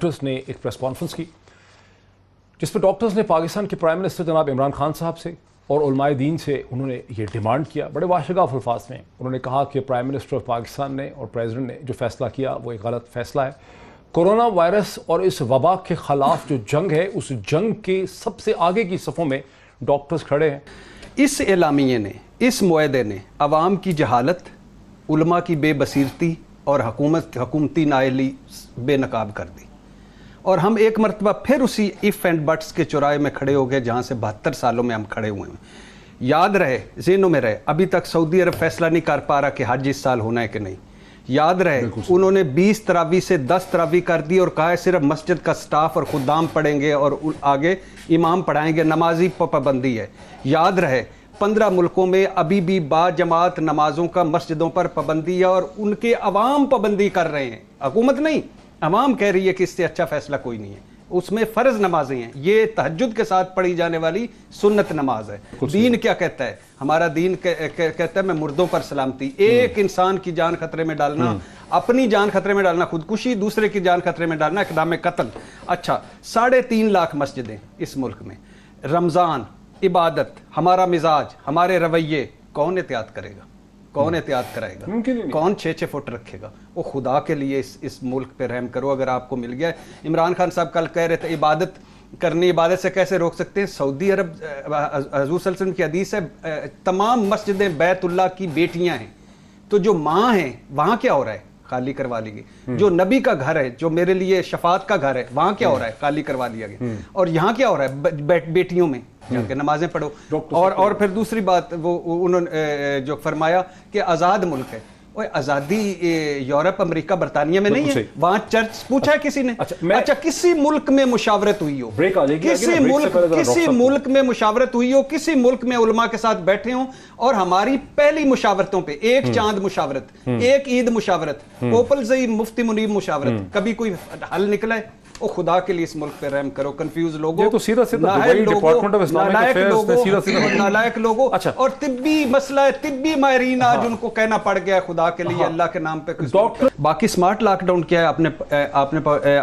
Doctors ने एक press conference की जिस पर डॉक्टर्स ने पाकिस्तान के प्राइम मिनिस्टर जनाब इमरान खान साहब से और उलमाए दीन से उन्होंने ये डिमांड किया। बड़े वाशगाफ अल्फाज में उन्होंने कहा कि प्राइम मिनिस्टर ऑफ पाकिस्तान ने और प्रेसिडेंट ने जो फैसला किया वो एक गलत फैसला है। कोरोना वायरस और इस वबा के ख़िलाफ़ जो जंग है उस जंग के सबसे आगे की सफ़ों में डॉक्टर्स खड़े हैं। इस एलामिये ने, इस मुआहदे ने अवाम की जहालत, उलमा की बेबसीरती और हुकूमती नाअहली बेनकाब कर दी और हम एक मरतबा फिर उसी इफ़ एंड बट्स के चौराहे में खड़े हो गए जहाँ से 72 सालों में हम खड़े हुए हैं। याद रहे, ज़हनों में रहे, अभी तक सऊदी अरब फैसला नहीं कर पा रहा कि हज इस साल होना है कि नहीं। याद रहे, उन्होंने 20 तरावी से 10 तरावी कर दी और कहा है सिर्फ मस्जिद का स्टाफ और खुदाम पढ़ेंगे और आगे इमाम पढ़ाएंगे, नमाजी पाबंदी है। याद रहे, 15 मुल्कों में अभी भी बाजमात नमाजों का मस्जिदों पर पाबंदी है और उनके अवाम पाबंदी कर रहे हैं, हुकूमत नहीं। अवाम कह रही है कि इससे अच्छा फैसला कोई नहीं है। उसमें फ़र्ज़ नमाजें हैं, ये तहज्जुद के साथ पढ़ी जाने वाली सुन्नत नमाज है। दीन क्या कहता है? हमारा दीन कहता है मैं मुर्दों पर सलामती। एक इंसान की जान खतरे में डालना, अपनी जान खतरे में डालना, खुदकुशी, दूसरे की जान खतरे में डालना, इक़दाम कत्ल। अच्छा, 3.5 लाख मस्जिदें इस मुल्क में, रमज़ान, इबादत, हमारा मिजाज, हमारे रवैये, कौन एहतियात करेगा? कौन एहतियात कराएगा? कौन 6-6 फुट रखेगा? वो खुदा के लिए इस मुल्क पे रहम करो। अगर आपको मिल गया, इमरान खान साहब कल कह रहे थे इबादत करनी, इबादत से कैसे रोक सकते हैं? सऊदी अरब, हजूर सल्लल्लाहु अलैहि वसल्लम की हदीस है, तमाम मस्जिदें बैतुल्लाह की बेटियां हैं। तो जो माँ हैं वहाँ क्या हो रहा है? खाली करवा ली गई। जो नबी का घर है, जो मेरे लिए शफात का घर है, वहाँ क्या हो रहा है? खाली करवा लिया गया। और यहाँ क्या हो रहा है? बेटियों में जाके नमाजें पढ़ो। और फिर दूसरी बात, वो उन्होंने जो फरमाया कि आज़ाद मुल्क है। ओए, आज़ादी यूरोप, अमेरिका, बरतानिया में नहीं है। वहाँ चर्च पूछा है किसी ने? अच्छा, किसी मुल्क में मुशावरत हुई हो, किसी मुल्क में मुशावरत हुई हो, किसी मुल्क में उलमा के साथ बैठे हों और हमारी पहली मुशावरतों पे, एक चांद मुशावरत, एक ईद मुशावरत, पोपल ज़ई मुफ्ती मुनीब मुशावरत, कभी कोई हल निकला है? ओ खुदा के लिए इस मुल्क पे रहम करो। कंफ्यूज लोगों, तो सीधा डिपार्टमेंट ऑफ इस्लामिक अफेयर्स ने सीधा नालायक लोगों। अच्छा, और तिब्बी मसला है, तिब्बी माहिरीन आज उनको कहना पड़ गया है खुदा के लिए, अल्लाह के नाम पे डॉक्टर। बाकी स्मार्ट लॉकडाउन क्या है?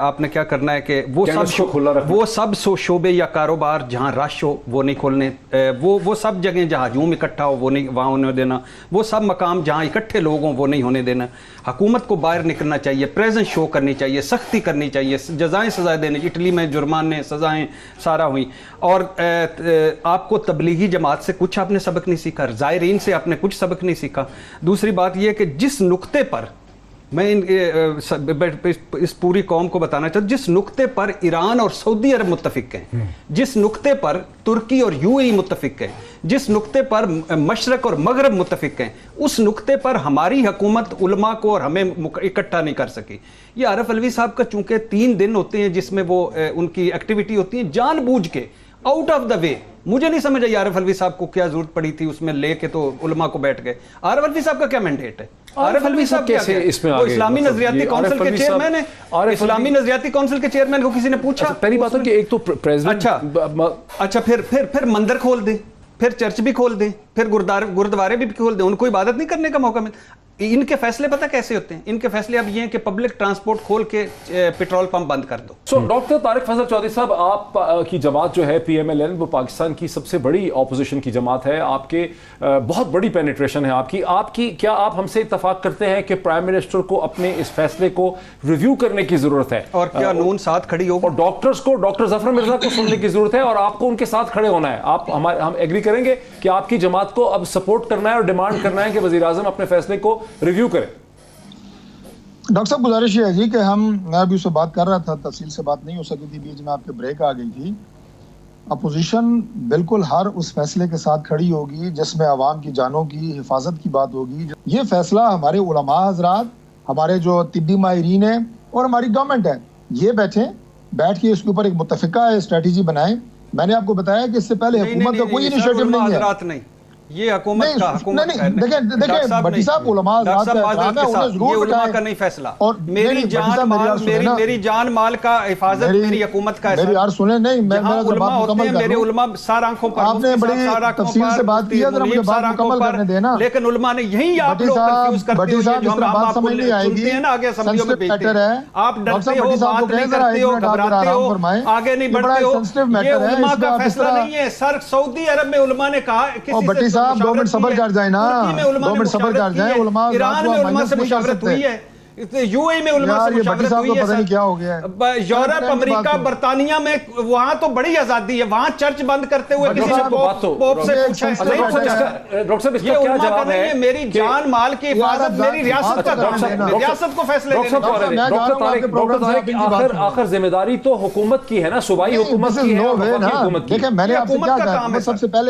आपने क्या करना है कि वो सब शोबे या कारोबार जहाँ रश हो वो नहीं खोलने, वो सब जगह जहाँ हजूम इकट्ठा हो वो नहीं वहाँ होने देना, वो सब मकाम जहाँ इकट्ठे लोग हों वो नहीं होने देना। हुकूमत को बाहर निकलना चाहिए, प्रेजेंस शो करनी चाहिए, सख्ती करनी चाहिए, सजाएं देने। इटली में जुर्माने, सजाएं सारा हुई। और आपको तबलीगी जमात से कुछ आपने सबक नहीं सीखा, ज़ायरीन से आपने कुछ सबक नहीं सीखा। दूसरी बात यह कि जिस नुक्ते पर मैं इस पूरी कौम को बताना चाहता हूँ, जिस नुक्ते पर ईरान और सऊदी अरब मुत्तफिक हैं, जिस नुक्ते पर तुर्की और यूएई मुत्तफिक हैं, जिस नुक्ते पर मशरक और मगरब मुत्तफिक हैं, उस नुक्ते पर हमारी हुकूमत उलमा को और हमें इकट्ठा नहीं कर सकी। ये आरिफ अलवी साहब का चूंकि 3 दिन होते हैं जिसमें वो उनकी एक्टिविटी होती है जानबूझ के आउट ऑफ द वे। मुझे नहीं समझ आई आरिफ अलवी साहब को क्या जरूरत पड़ी थी उसमें लेके तो उलमा को बैठ गए। आरिफ अलवी साहब का क्या मैंडेट है? आरिफ अलवी साहब कैसे इसमें आगे? इस्लामी नजरियाती काउंसिल के चेयरमैन है। इस्लामी नजरियाती काउंसिल के चेयरमैन को किसी ने पूछा? पहली बात है कि एक तो प्रेसिडेंट, अच्छा फिर मंदिर खोल दें, फिर चर्च भी खोल दें, फिर गुरुद्वारे भी खोल दें, उनको इबादत नहीं करने का मौका मिलता। इनके फैसले पता कैसे होते हैं? इनके फैसले अब ये हैं कि पब्लिक ट्रांसपोर्ट खोल के पेट्रोल पंप बंद कर दो। सो डॉक्टर तारिक फैसल चौधरी साहब, आप की जमात जो है PMLN, वो पाकिस्तान की सबसे बड़ी ऑपोजिशन की जमात है। आपके बहुत बड़ी पेनिट्रेशन है आपकी क्या आप हमसे इत्तफाक करते हैं कि प्राइम मिनिस्टर को अपने इस फैसले को रिव्यू करने की जरूरत है? और क्या नून साथ खड़ी होगी? और डॉक्टर्स को, डॉक्टर जफर मिर्जा को सुनने की जरूरत है और आपको उनके साथ खड़े होना है। हम एग्री करेंगे कि आपकी जमात को अब सपोर्ट करना है और डिमांड करना है कि वजीर आजम अपने फैसले को रिव्यू करें। डॉक्टर साहब, गुजारिश ये है जी कि मैं अभी उससे बात कर रहा था, तफसील से बात नहीं हो सकी थी, बीच में आपके ब्रेक आ गई थी। अपोजिशन बिल्कुल हर उस फैसले के साथ खड़ी होगी जिसमें अवाम की जानों की हिफाजत की बात होगी। ये फैसला हमारे उलमा हजरात, हमारे जो तिब्बी माहिरीन है और हमारी गवर्नमेंट है, ये बैठ के इसके ऊपर एक मुत्तफिका स्ट्रेटेजी बनाए। मैंने आपको बताया कि इससे पहले हुकूमत का कोई इनिशिएटिव नहीं है। یہ حکومت کا دیکھیں بٹی صاحب علماء ذات کا احترام ہے انہیں ضرور یہ علماء بتائیں کا نہیں فیصلہ اور میری جان مال کا حفاظت میری حکومت کا میری یار سنیں نہیں میں علماء ہوتے ہیں میرے علماء سار آنکھوں پر آپ نے بڑی تفصیل سے بات کی ہے ذرا مجھے بات مکمل کرنے دینا لیکن علماء نے یہی آپ لوگ کنفیوز کرتے ہو جو ہم آپ کو سنتے ہیں نا آگے اسمبلیوں میں بھیجتے ہیں آپ ڈرتے ہو بات نہیں کرتے ہو گھبراتے ہو آگے نہیں بڑھتے ہو یہ علماء کا فیصلہ نہیں ہے سر سعودی عرب میں علماء نے کہا بٹی صاحب 2 منٹ صبر کر جائیں نا 2 منٹ صبر کر جائیں علماء ایران میں علماء سے مشاورت ہوئی ہے یو اے میں علماء سے مشاورت ہوئی ہے یورپ امریکہ برطانیہ میں وہاں تو بڑی آزادی ہے وہاں چرچ بند کرتے ہوئے کسی نے پوپ سے پوچھا ڈاکٹر صاحب اس کا کیا جواب ہے میری جان مال کی حفاظت میری ریاست کا کام ہے ریاست کو فیصلے ڈاکٹر طارق آخر ذمہ داری تو حکومت کی ہے نا صوبائی حکومت کی ہے دیکھیں میں نے آپ سے کیا کہا سب سے پہلے